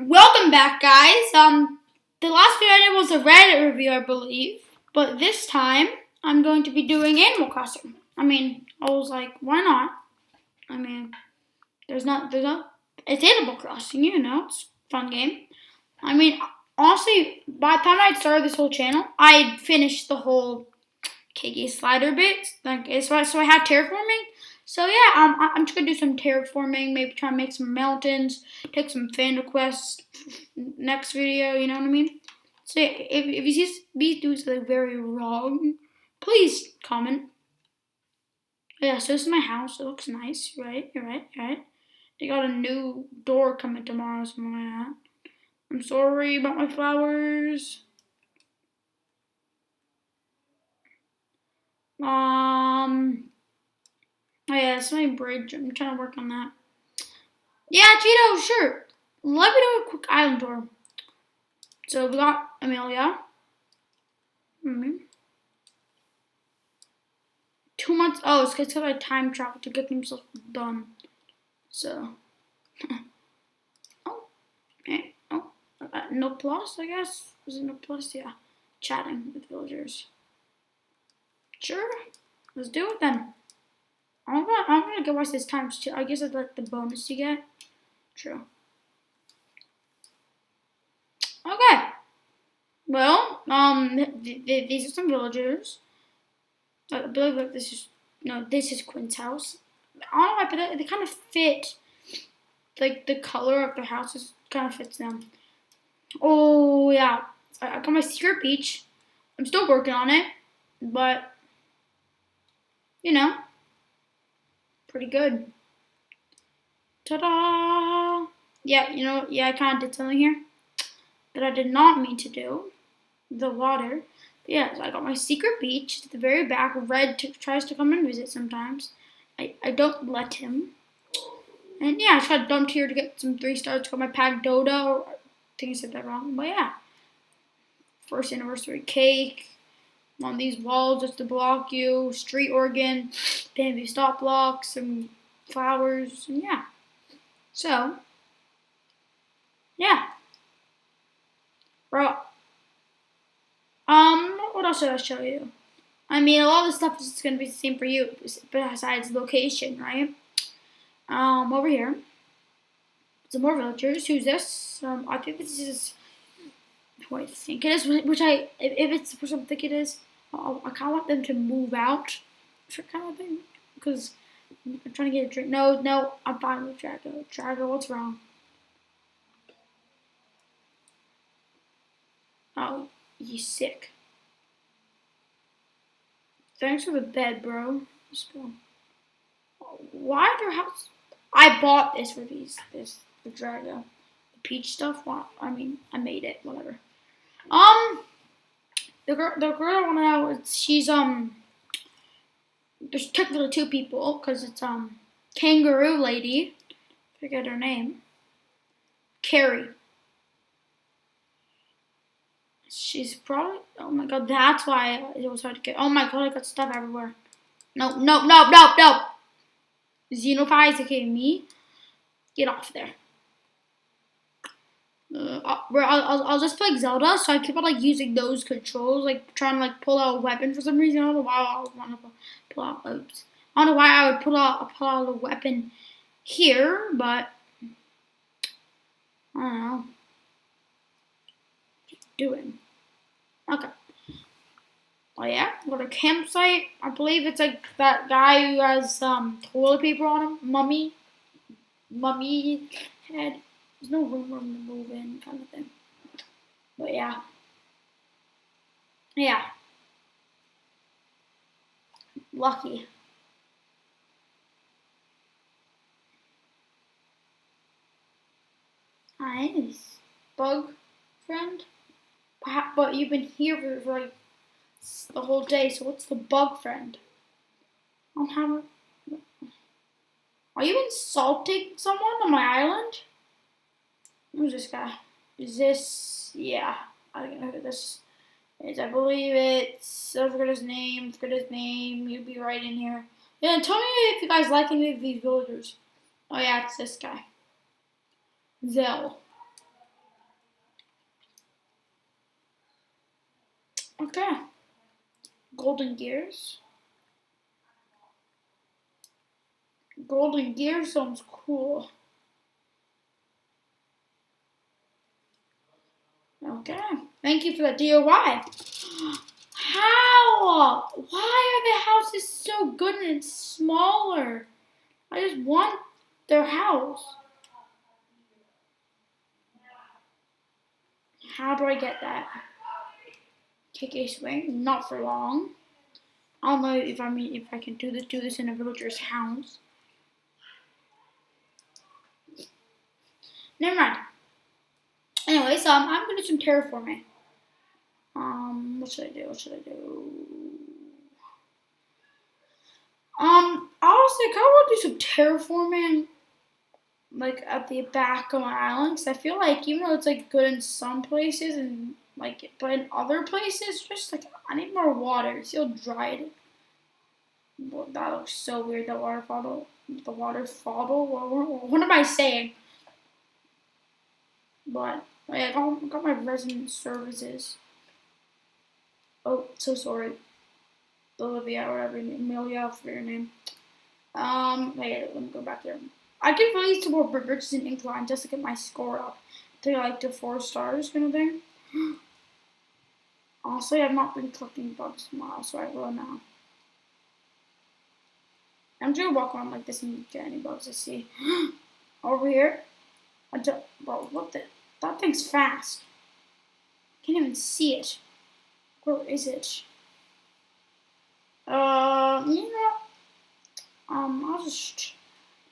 Welcome back, guys. The last video I did was a Reddit review, I believe, but this time I'm going to be doing Animal Crossing. I was like, why not? I mean, it's Animal Crossing, it's a fun game. Honestly, by the time I started this whole channel, I had finished the whole KK slider bit. So I have terraforming. So yeah, I'm just gonna do some terraforming. Maybe try and make some mountains. Take some fan requests next video. You know what I mean? So yeah, if you see me doing something very wrong, please comment. Yeah, so this is my house. It looks nice. You're right. They got a new door coming tomorrow, something like that. I'm sorry about my flowers. Oh yeah, it's my bridge. I'm trying to work on that. Yeah, Cheeto, sure. Let me do a quick island tour. So we got Amelia. 2 months. Oh, it's because I time travel to get themselves done. So, oh, okay. No plus, I guess. Is it no plus? Yeah. Chatting with villagers. Sure. Let's do it then. I'm gonna go watch this times two. I guess it's like the bonus you get. True. Okay. Well, these are some villagers. I believe that this is Quinn's house. I don't know why, but they kind of fit. Like the color of their houses kind of fits them. Oh yeah, I got my secret beach. I'm still working on it, but you know, pretty good. Ta-da! Yeah, I kind of did something here that I did not mean to do. The water. But yeah, so I got my secret beach at the very back. Red tries to come and visit sometimes. I don't let him. And yeah, I tried to dump here to get some 3 stars to get my pack Dodo. I think I said that wrong, but yeah. First anniversary cake. On these walls just to block you. Street organ. Bamboo stop blocks. Some flowers. And yeah. So, yeah. Bro. What else should I show you? A lot of the stuff is going to be the same for you, besides location, right? Over here, some more villagers. Who's this? I think this is who I think it is. If it's the person I think it is, I kind of want them to move out, for kind of thing, because I'm trying to get a drink. No, I'm fine with Drago. Drago, what's wrong? Oh, he's sick. Thanks for the bed, bro. Let's go. Why are their house? I bought this for for Drago. The peach stuff. Well, I made it. Whatever. The girl I want to know is There's technically 2 people because it's kangaroo lady. Forget her name. Carrie. She's probably. Oh my god, that's why it was hard to get. Oh my god, I got stuff everywhere. No. Xenophi is okay me. Get off there. I'll just play Zelda, so I keep on using those controls, trying to pull out a weapon for some reason. I don't know why I would want to pull out. Oops. I don't know why I would pull out a weapon here, but I don't know. Just doing. Okay. Oh yeah, go to campsite. I believe it's that guy who has toilet paper on him, mummy head. There's no room for him to move in, kind of thing. But yeah. Lucky. Nice. Bug friend? But you've been here for the whole day, so what's the bug friend? I don't have Are you insulting someone on my island? Who's this guy? Is this... Yeah, I don't know who this is. I believe it's... I forgot his name. You'd be right in here. Yeah, tell me if you guys like any of these villagers. Oh yeah, it's this guy. Zell. Okay. Golden gears. Golden gear sounds cool. Okay. Thank you for the DIY. How? Why are the houses so good and it's smaller? I just want their house. How do I get that? KK swing, not for long. I don't know if I can do this in a villager's house. Never mind. Anyways, I'm gonna do some terraforming. What should I do? Honestly, I kind of want to do some terraforming, like at the back of my island, because I feel like even though it's like good in some places and like, but in other places, just like I need more water. It's so dried. Well, that looks so weird. The water bottle. What am I saying? But I got my resident services. Oh, so sorry, Olivia, or whatever, Amelia, for your name. Wait, let me go back there. I can release some more bridges and incline just to get my score up to like to 4 stars kind of thing. Also, I've not been collecting bugs in a while, so I will now. I'm just gonna walk around like this and get any bugs I see. Over here. Bro, what the? That thing's fast. Can't even see it. Where is it? You know, I'll just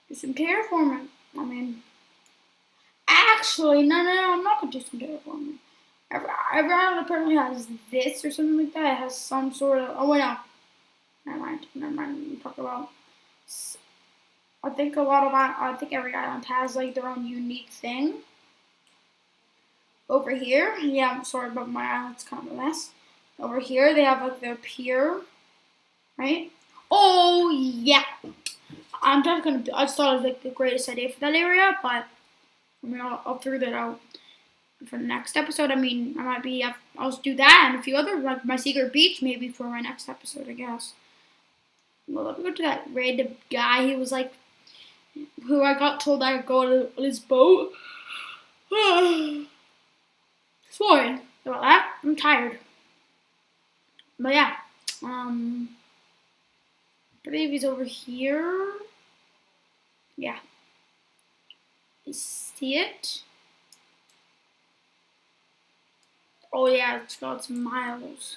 do some terraforming. I mean, actually, no, I'm not gonna do some terraforming. Every island apparently has this or something like that. It has some sort of. Oh wait, no. Never mind. We talk about. I think every island has like their own unique thing. Over here, yeah, I'm sorry, but my island's kind of a mess. Over here, they have like their pier, right? Oh yeah, I just thought it was like the greatest idea for that area, but I mean, I'll figure that out for the next episode. I mean, I'll just do that and a few other, like my secret beach, maybe for my next episode, I guess. Well, let me go to that random guy. He was like, who I got told I could go on his boat. Sorry about that. I'm tired. But yeah, I believe he's over here. Yeah. You see it? Oh yeah, it's got some miles.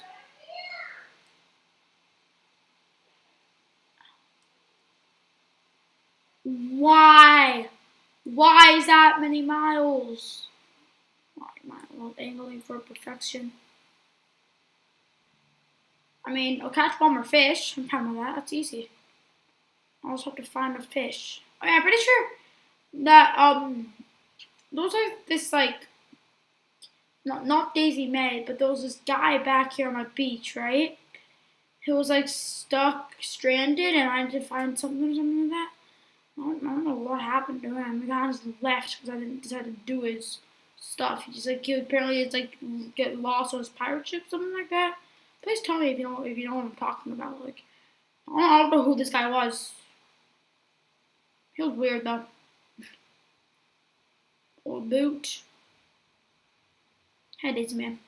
Why? Why is that many miles? Well, angling for perfection. I mean, I'll catch one more fish. I'm fine with that. That's easy. I'll just have to find a fish. Oh yeah, I'm pretty sure that those are this like not Daisy May, but there was this guy back here on my beach, right? He was like stuck, stranded, and I had to find something or something like that. I don't know what happened to him. The guy just left because I didn't decide to do his stuff. He apparently it's like get lost on his pirate ship, something like that. Please tell me if you know what I'm talking about. Like I don't know who this guy was. He was weird though. Old boot. Hey, Daisy Man.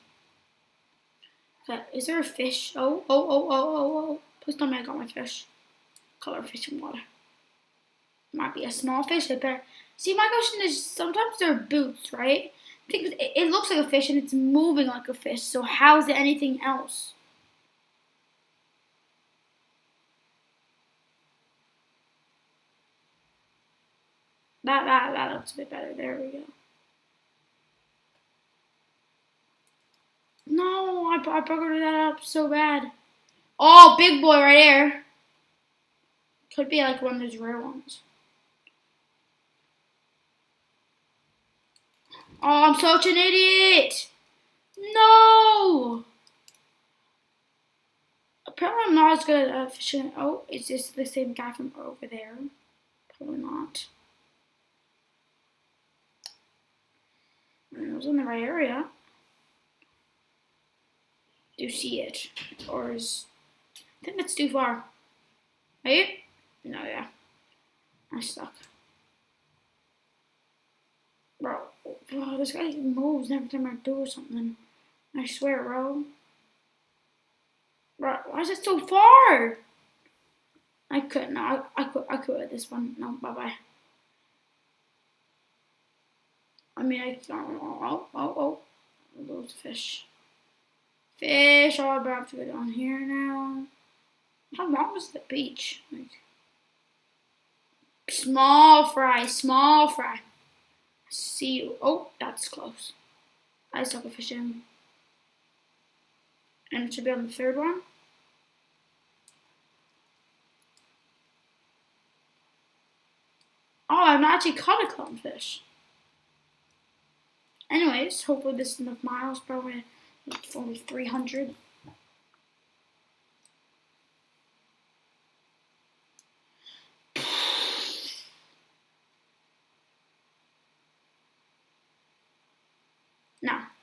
Is there a fish? Oh. Please tell me I got my fish. Color fish in water. Might be a small fish. I better. See, my question is sometimes there are boots, right? I think it looks like a fish and it's moving like a fish. So how is it anything else? That looks a bit better. There we go. No, I buggered that up so bad. Oh, big boy right there. Could be like one of those rare ones. Oh, I'm such an idiot. No. Apparently I'm not as good at fishing. Oh, is this the same guy from over there? Probably not. I was in the right area. Do you see it? Or is... I think that's too far. Right? No, yeah. I stuck. Bro, this guy moves every time I do something. I swear, bro. Bro, why is it so far? I couldn't. I could at this one. No, bye-bye. I mean, I can't. Oh. Those fish. Fish. Oh, I have to go down here now. How long was the beach? Like, small fry. See you. Oh, that's close. I suck at fishing. And it should be on the third one. Oh, I've not actually caught a clownfish. Anyways, hopefully this is enough miles. Probably like only 300.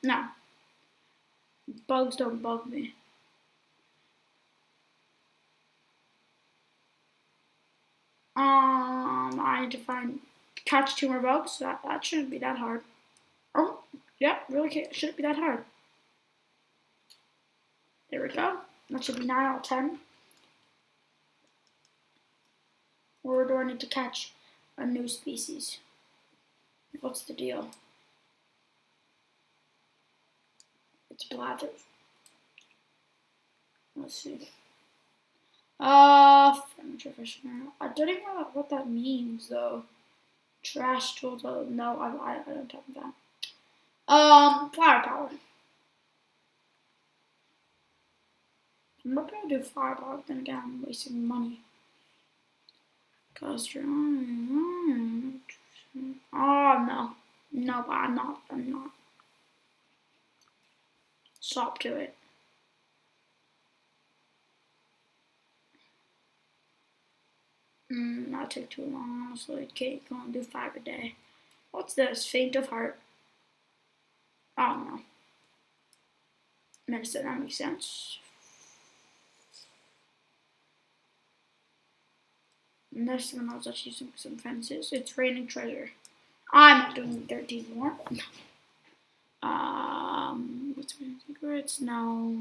No. Bugs don't bug me. I need to catch 2 more bugs. That shouldn't be that hard. Oh, yeah, really shouldn't be that hard. There we go. That should be 9 out of 10. Or do I need to catch a new species? What's the deal? It's bladder. Let's see. Furniture fishing. I don't even know what that means though. Trash tools. No, I don't have that. Fire power. I'm not gonna do fire power, but then again, I'm wasting money. Cause you're oh no, I'm not. Stop to it. That took too long, honestly. Okay, come on, do 5 a day. What's this? Faint of heart. Oh no. Medicine, that makes sense. Next one, I was actually using some fences. It's raining treasure. I'm not doing 13 more. What's my secrets? No.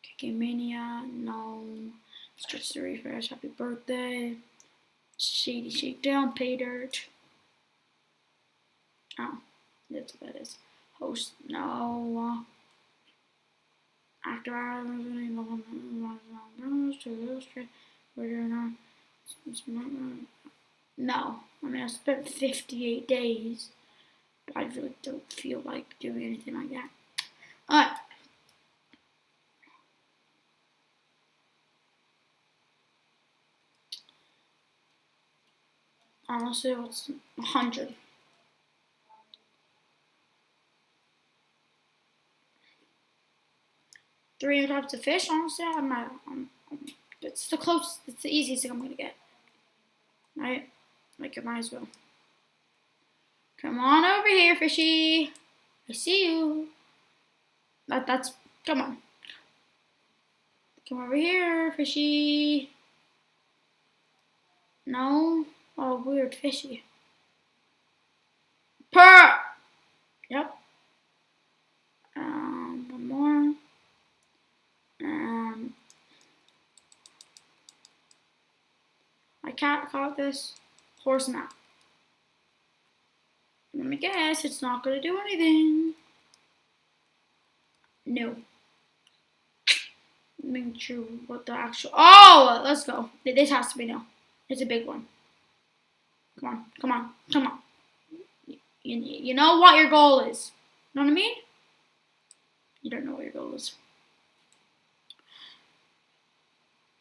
Kicking Mania? No. Stretch the refresh. Happy birthday. Shady Shakedown. Pay dirt. Oh, that's what that is. Host. No. After hours. No. I mean, I spent 58 days. But I really don't feel like doing anything like that. Alright. Honestly, what's 100? Three types of fish. Honestly, it's the closest. It's the easiest thing I'm gonna get. Right? Like, it might as well. Come on over here, fishy. I see you. That's. Come on. Come over here, fishy. No. Oh, weird, fishy. Purr. Yep. One more. I can't caught this horse now. Let me guess, it's not gonna do anything. No. Make sure what the actual. Oh, let's go. This has to be no. It's a big one. Come on. You know what your goal is. You know what I mean? You don't know what your goal is.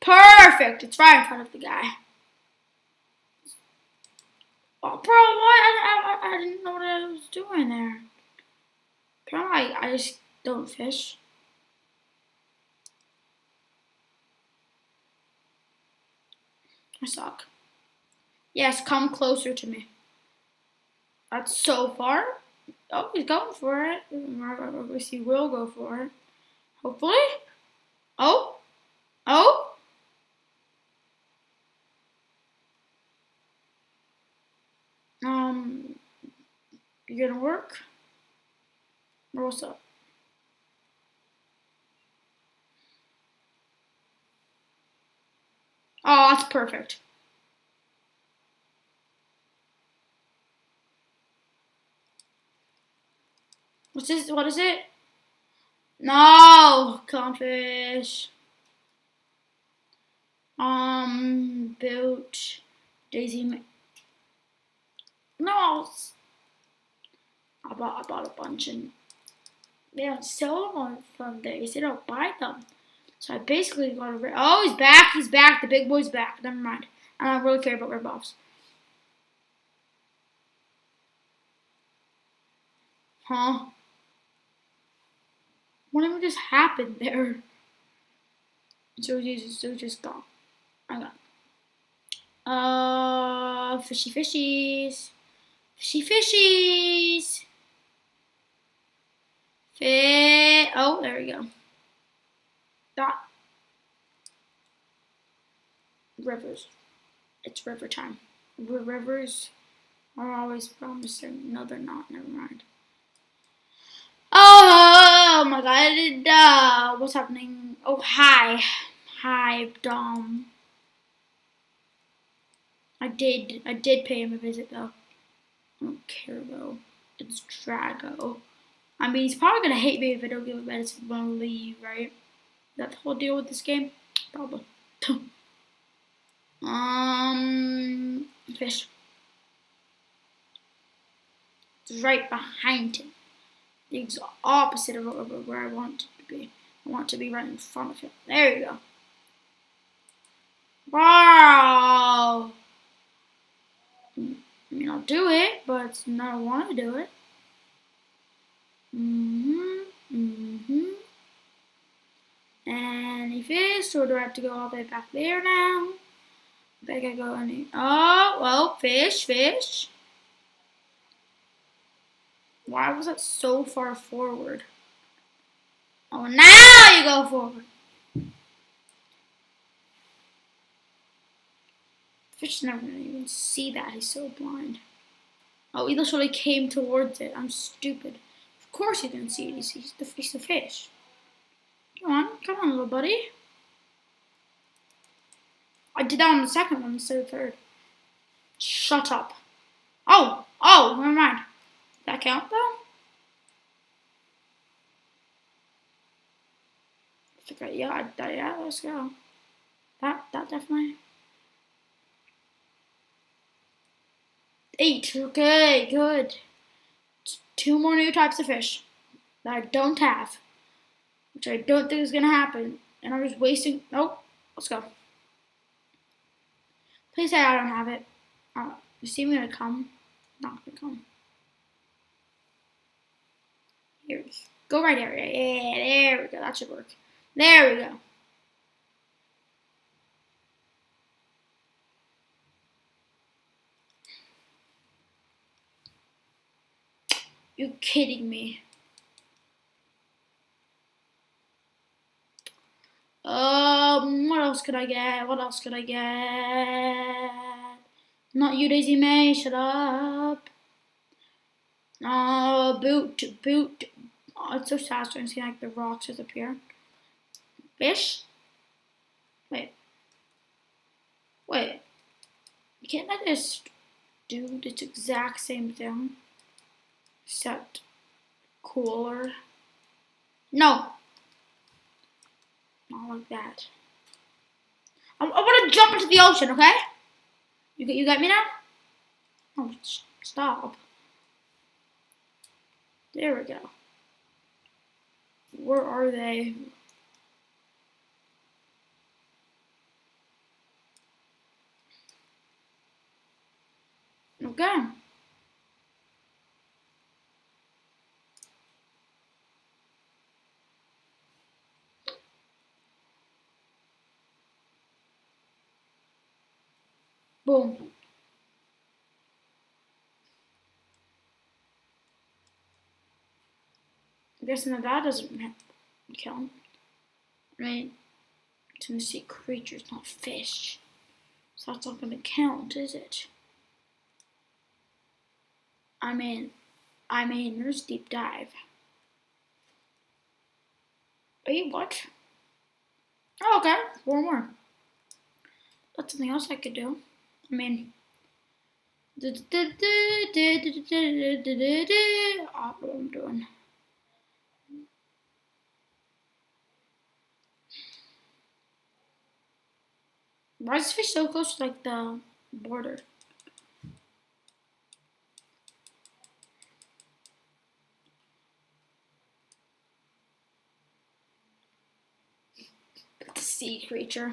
Perfect. It's right in front of the guy. Oh, bro, what? I didn't know what I was doing there. Apparently, I just don't fish. I suck. Yes, come closer to me. That's so far. Oh, he's going for it. I guess he will go for it. Hopefully. Oh. Oh. You gonna work? Or what's up? Oh, that's perfect. What's this? What is it? No, Confish. Boot. Daisy. No, I bought a bunch and they don't sell them on Sundays. They don't buy them. So I basically got a. Oh, he's back. He's back. The big boy's back. Never mind. I don't really care about ripoffs. Huh? Whatever just happened there? So just gone. I got. Fishy fishies. Fishy fishies. Fit. Oh, there we go. Dot. Rivers. It's river time. Rivers are always promising. No, they're not. Never mind. Oh my god. What's happening? Oh, hi. Hi, Dom. I did pay him a visit though. I don't care though. It's Drago. I mean, he's probably gonna hate me if I don't give him medicine when I leave, right? Is that the whole deal with this game? Probably. Fish. It's right behind him. The opposite of where I want it to be. I want to be right in front of him. There you go. Wow. I mean, I'll do it, but it's not I want to do it. And if it, so do I have to go all the way back there now? I think I go any. Oh, well, fish. Why was that so far forward? Oh, now you go forward. Fish is never gonna even see that. He's so blind. Oh, he literally came towards it. I'm stupid. Of course he didn't see it. He's the fish. Come on, little buddy. I did that on the second one instead of the third. Shut up. Oh, never mind. That count though? Yeah, let's go. That definitely. 8. Okay, good. 2 more new types of fish that I don't have, which I don't think is gonna happen. And I'm just wasting. Nope. Let's go. Please say I don't have it. You see me gonna come? Not gonna come. Here. Go right there. Yeah, there we go. That should work. There we go. You kidding me? What else could I get? Not you, Daisy May. Shut up. Boot. Oh, it's so sad to see like the rocks just appear. Fish? Wait. Can't I just do this exact same thing? Except cooler. No. Not like that. I want to jump into the ocean, okay? You got me now? Oh, stop. There we go. Where are they? Okay. Boom. I guess that doesn't count. Right? It's gonna say creatures, not fish. So that's not gonna count, is it? I mean, there's deep dive. Wait, what? Oh, okay, 4 more. That's something else I could do. I mean, what I'm doing. Why is this fish so close to like the border? It's a sea creature.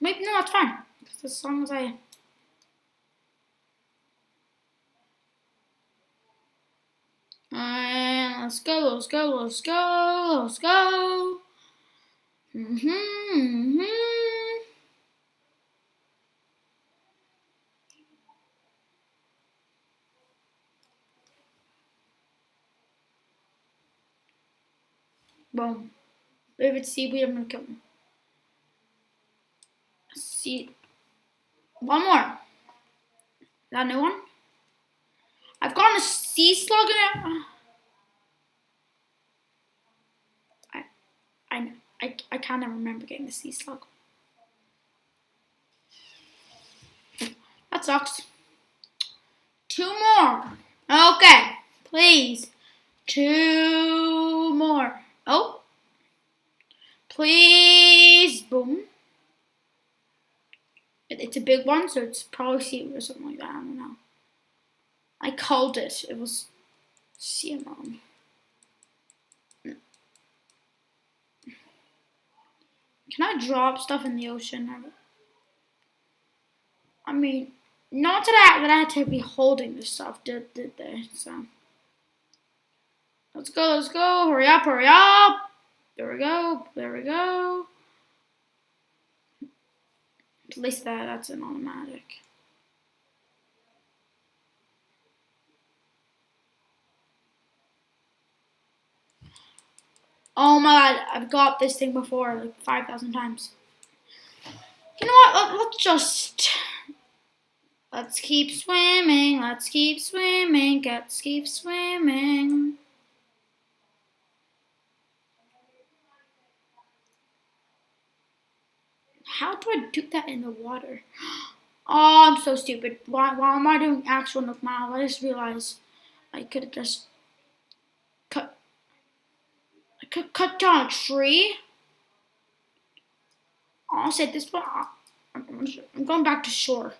Maybe no, it's fine. As long as I. And let's go, let's go, let's go, let's go. Boom. If it's seaweed, I'm gonna kill him. See. One more. Is that a new one? I've gotten a sea slug in it. I kind of remember getting the sea slug. That sucks. 2 more. Okay, please. 2 more. Oh. Please. Boom. It's a big one, so it's probably seaweed or something like that. I don't know. I called it. It was sea anemone. Can I drop stuff in the ocean? I mean, not that I had to be holding this stuff, did there? So let's go, let's go. Hurry up, hurry up. There we go, there we go. At least that's an automatic. Oh my god, I've got this thing before like 5,000 times. You know what? Let's keep swimming. Let's keep swimming. Let's keep swimming. How do I do that in the water? Oh, I'm so stupid. Why am I doing actual Nook Mile? I just realized I could have just cut down a tree. Honestly, at this point, I'm going back to shore.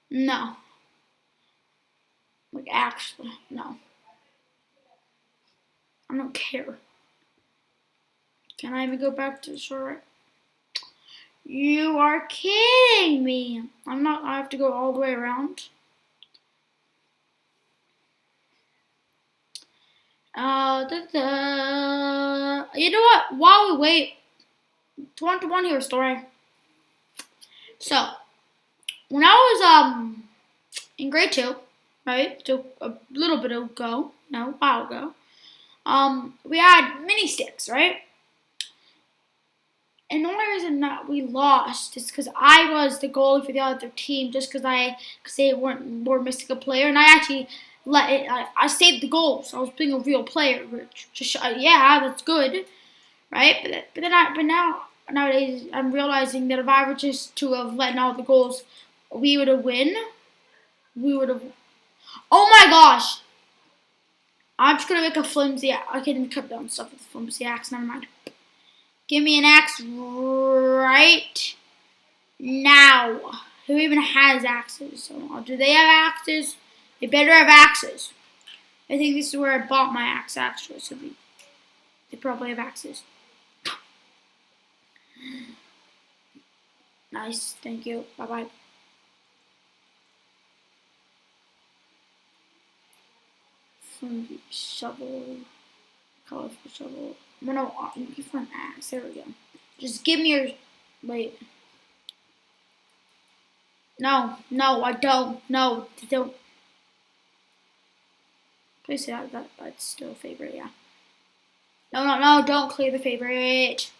No. Like, actually, no. I don't care. Can I even go back to shore? You are kidding me. I have to go all the way around. You know what? While we wait, 1-to-1 here story. So, when I was in grade 2, right? So a little bit ago, no, a while ago. We had mini sticks, right? And the only reason that we lost is because I was the goalie for the other team, just because they were missing a player, and I actually I saved the goal, so I was being a real player. Yeah, that's good, right? But now nowadays I'm realizing that if I were just to have let all the goals, we would have win. We would have. Oh my gosh! I'm just gonna make a flimsy. I can cut down stuff with a flimsy axe. Never mind. Give me an axe right now. Who even has axes? So, do they have axes? They better have axes. I think this is where I bought my axe, actually. So they probably have axes. Nice. Thank you. Bye-bye. Shovel. Colorful shovel. No, I'm looking for an axe. There we go. Just give me your. Wait. No, I don't. No, don't. Please say that's still a favorite, yeah. No, don't clear the favorite.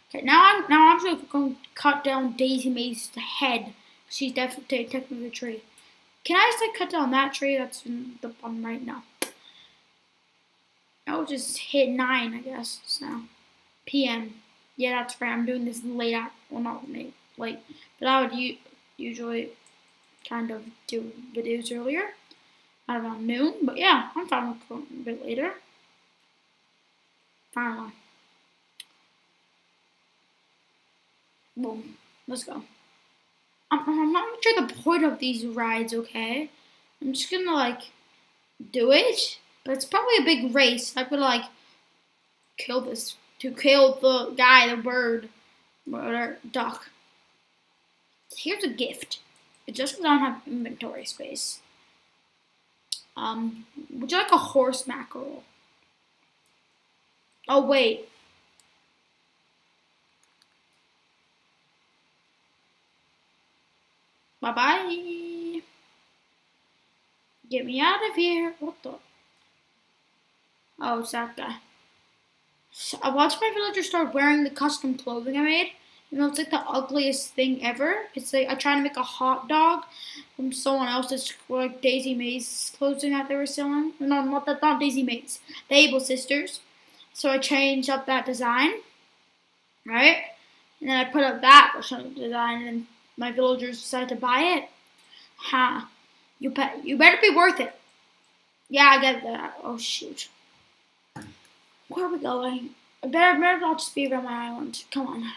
Okay, now I'm just going to cut down Daisy May's head. She's definitely taking the tree. Can I just like cut down that tree that's in the bottom right now? I'll just hit 9, I guess. So PM. Yeah, that's right. I'm doing this late at, well, not late, but I would usually kind of do videos earlier, at around noon. But yeah, I'm fine with going a bit later. Finally. Boom. Let's go. I'm not sure the point of these rides, okay? I'm just gonna, like, do it. But it's probably a big race. I'm gonna, like, kill the guy, the bird, or duck. Here's a gift. It just because I don't have inventory space. Would you like a horse mackerel? Oh, wait. Bye-bye. Get me out of here. What the? Oh, it's that guy. So I watched my villager start wearing the custom clothing I made. You know, it's like the ugliest thing ever. It's like I tried to make a hot dog from someone else's, like Daisy May's clothing that they were selling. No, not Daisy May's. The Able Sisters. So I changed up that design, right? And then I put up that version of the design, and then my villagers decided to buy it. Ha! You better be worth it. Yeah, I get that. Oh shoot. Where are we going? I better not just be around my island. Come on.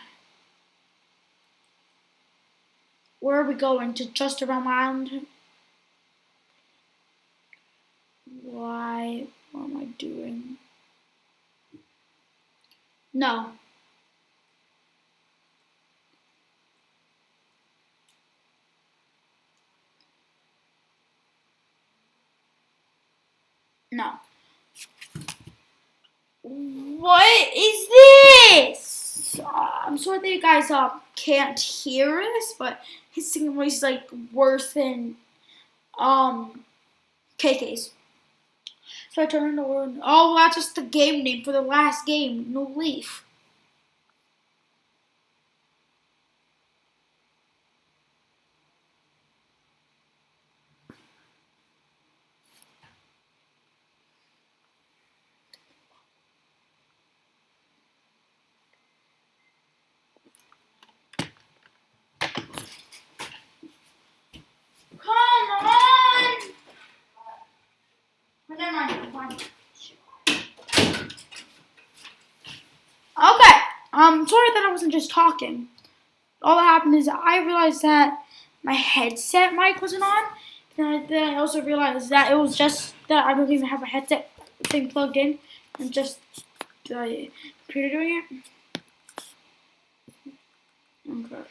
Where are we going? To just around my island? Why? What am I doing? No. No. What is this? I'm sorry that you guys can't hear us, but his singing voice is like worse than KK's. So I turned it over. Oh, that's just the game name for the last game. No leaf. Come on! Never mind. Okay. Sorry that I wasn't just talking. All that happened is I realized that my headset mic wasn't on. Then I also realized that it was just that I don't even have a headset thing plugged in, and just the computer doing it. Okay.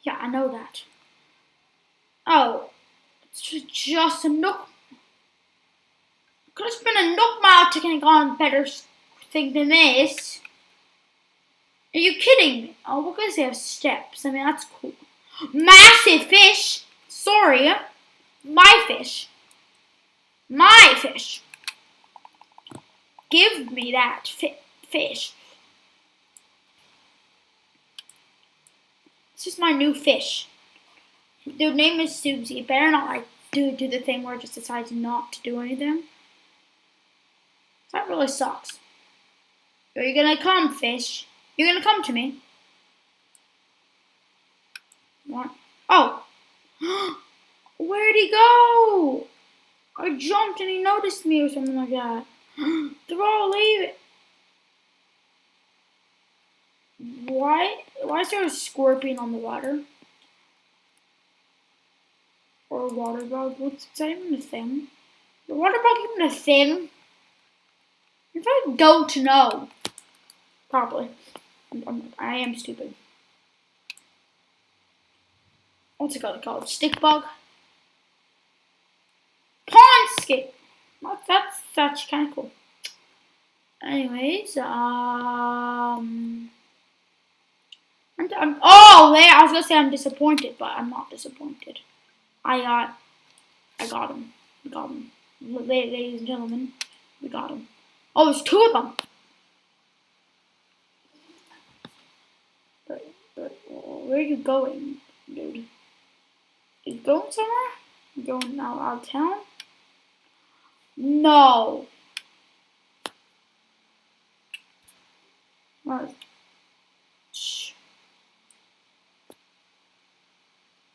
Yeah, I know that. Oh, it's just a nook. Could have spent a nook mile to get on better thing than this. Are you kidding me? Oh, what does they have steps? I mean, that's cool. Massive fish. Sorry, my fish. My fish. Give me that fish. This is my new fish. Their name is Susie. It better not like do the thing where it just decides not to do anything. That really sucks. Are you gonna come, fish? You're gonna come to me? What? Oh! Where'd he go? I jumped and he noticed me or something like that. They're all leaving. Why is there a scorpion on the water? Or a water bug? What's that even a thing? The water bug even a thing? If I don't know. Probably. I am stupid. What's it called? Stick bug? Pond skate! That's actually kind of cool. Anyways, oh, I was gonna say I'm disappointed, but I'm not disappointed. I got him. We got him. Ladies and gentlemen, we got him. Oh, there's two of them. Where are you going, dude? Are you going somewhere? You going out of town? No. Shh.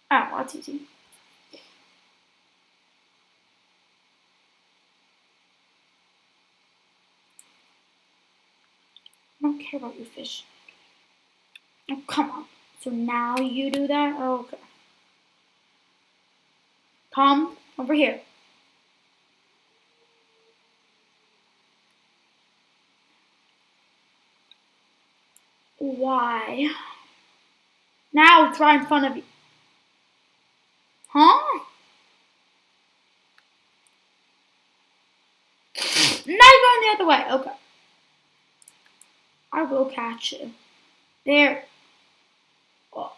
Oh, that's easy. I don't care about your fish. Oh, come on. So now you do that? Oh, okay. Come over here. Why? Now it's right in front of you. Huh? Now you're going the other way. Okay. I will catch you. There. Oh.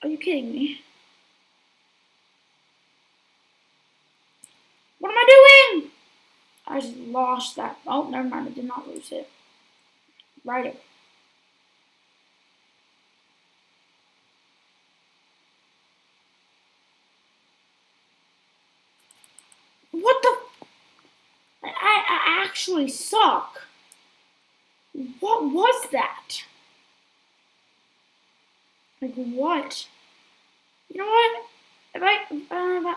Are you kidding me? What am I doing? I just lost that. Oh, never mind. I did not lose it. Right it. What the? I actually suck. What was that? Like what? You know what?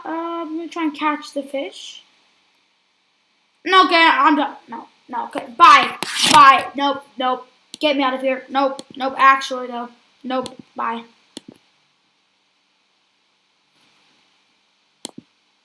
I'm gonna try and catch the fish. No, okay, I'm done. No, okay, bye, bye. Nope. Get me out of here. Nope. Actually, though. Nope. Bye.